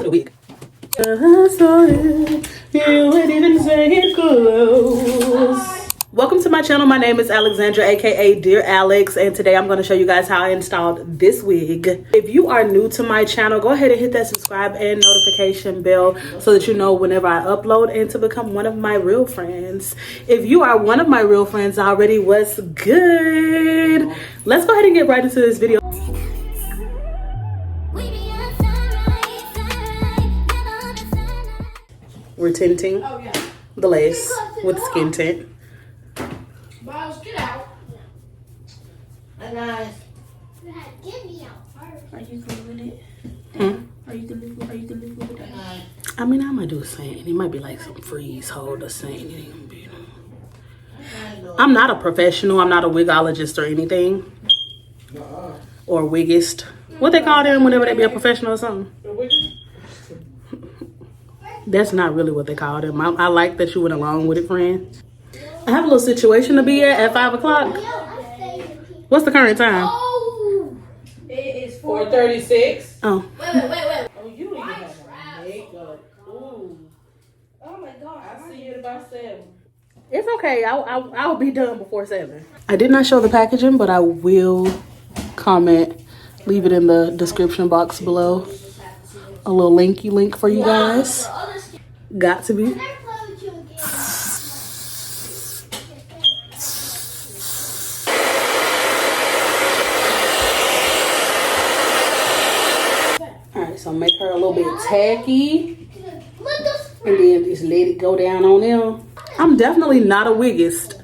the wig. I saw it. You would even say it close. Welcome to my channel. My name is Alexandra, aka Dear Alex, and today I'm going to show you guys how I installed this wig. If you are new to my channel, go ahead and hit that subscribe and notification bell so that you know whenever I upload and to become one of my real friends. If you are one of my real friends already, what's good? Let's go ahead and get right into this video. We're tinting the lace with skin tint. Get out. Nice. Get me out first. Are you good with it? Are you good with it? I mean, I'm gonna do a saint. It might be like some freeze hold or saint. I'm not a professional. I'm not a wigologist or anything. Or wigist. What they call them whenever they be a professional or something? That's not really what they call them. I like that you went along with it, friend. I have a little situation to be at 5 o'clock. What's the current time? Oh, It is 4:36. Oh. wait. Oh, you even have a makeup. Ooh. Oh my God. I see you at about 7. It's okay. I'll be done before 7. I did not show the packaging, but I will comment. Leave it in the description box below. A little linky link for you guys. Got to be. Alright, so make her a little bit tacky. And then just let it go down on them. I'm definitely not a wigist.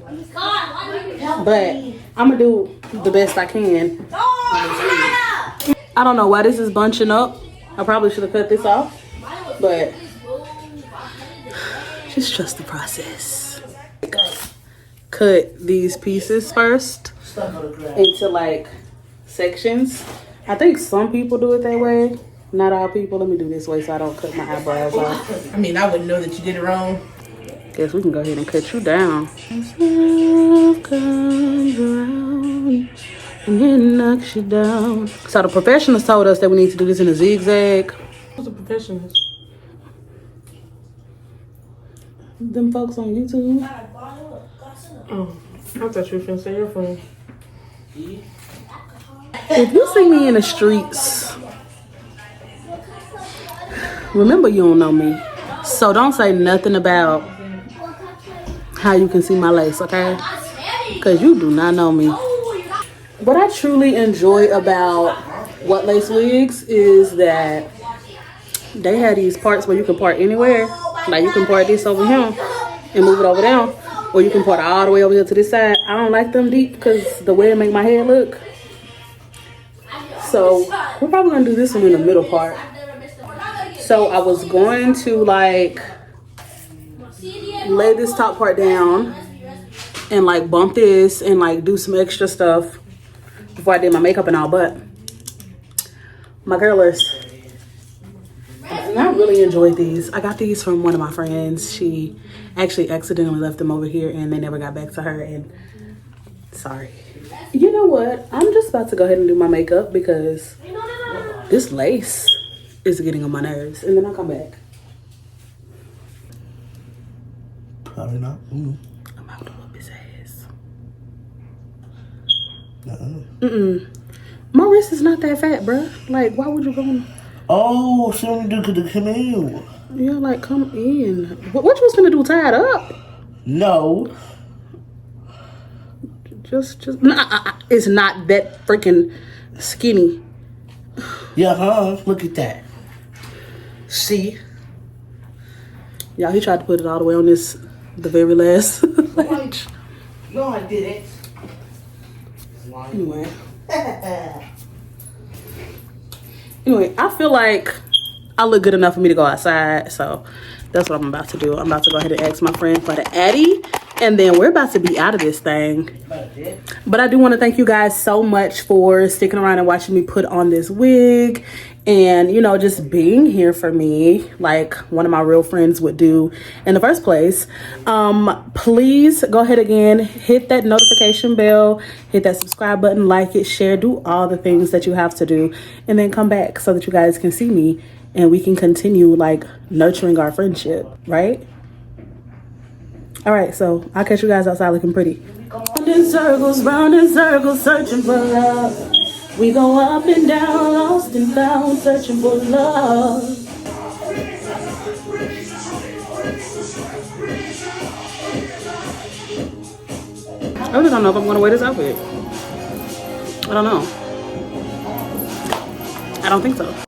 But I'm going to do the best I can. I don't know why this is bunching up. I probably should have cut this off. But just trust the process. Cut these pieces first into like sections. I think some people do it that way. Not all people. Let me do this way so I don't cut my eyebrows off. I mean, I wouldn't know that you did it wrong. Guess we can go ahead and cut you down. Love comes around and it knocks you down. So the professionals told us that we need to do this in a zigzag. Who's the professionals? Them folks on YouTube. Oh, I thought you were finna say your friend. If you see me in the streets, remember you don't know me. So don't say nothing about how you can see my lace, okay? Because you do not know me. What I truly enjoy about what lace wigs is that they have these parts where you can part anywhere. Like you can part this over here and move it over there. Or you can part all the way over here to this side. I don't like them deep because the way it make my hair look. So we're probably going to do this one in the middle part. So I was going to like lay this top part down and like bump this and like do some extra stuff before I did my makeup and all, but my curlers, and I really enjoyed these. I got these from one of my friends. She actually accidentally left them over here and they never got back to her, and sorry. You know what? I'm just about to go ahead and do my makeup because this lace is getting on my nerves, and then I'll come back. Probably not. I'm out to whoop his ass. My wrist is not that fat, bruh. Like, why would you go in? Oh, so you do the come in. Yeah, like, come in. What you was gonna do, tie it up? No. Just, nah, it's not that freaking skinny. Yeah, huh? Look at that. See? Y'all, he tried to put it all the way on this, the very last. No, I didn't. Anyway, I feel like I look good enough for me to go outside, so that's what I'm about to do. I'm about to go ahead and ask my friend for the Addy, and then we're about to be out of this thing. But I do want to thank you guys so much for sticking around and watching me put on this wig. and, you know, just being here for me like one of my real friends would do in the first place. Please go ahead again, hit that notification bell, hit that subscribe button, like it, share, do all the things that you have to do, and then come back so that you guys can see me and we can continue like nurturing our friendship, right? All right, so I'll catch you guys outside looking pretty. Round in circles, searching for love. We go up and down, lost and found, searching for love. I really don't know if I'm gonna wear this outfit. I don't know. I don't think so.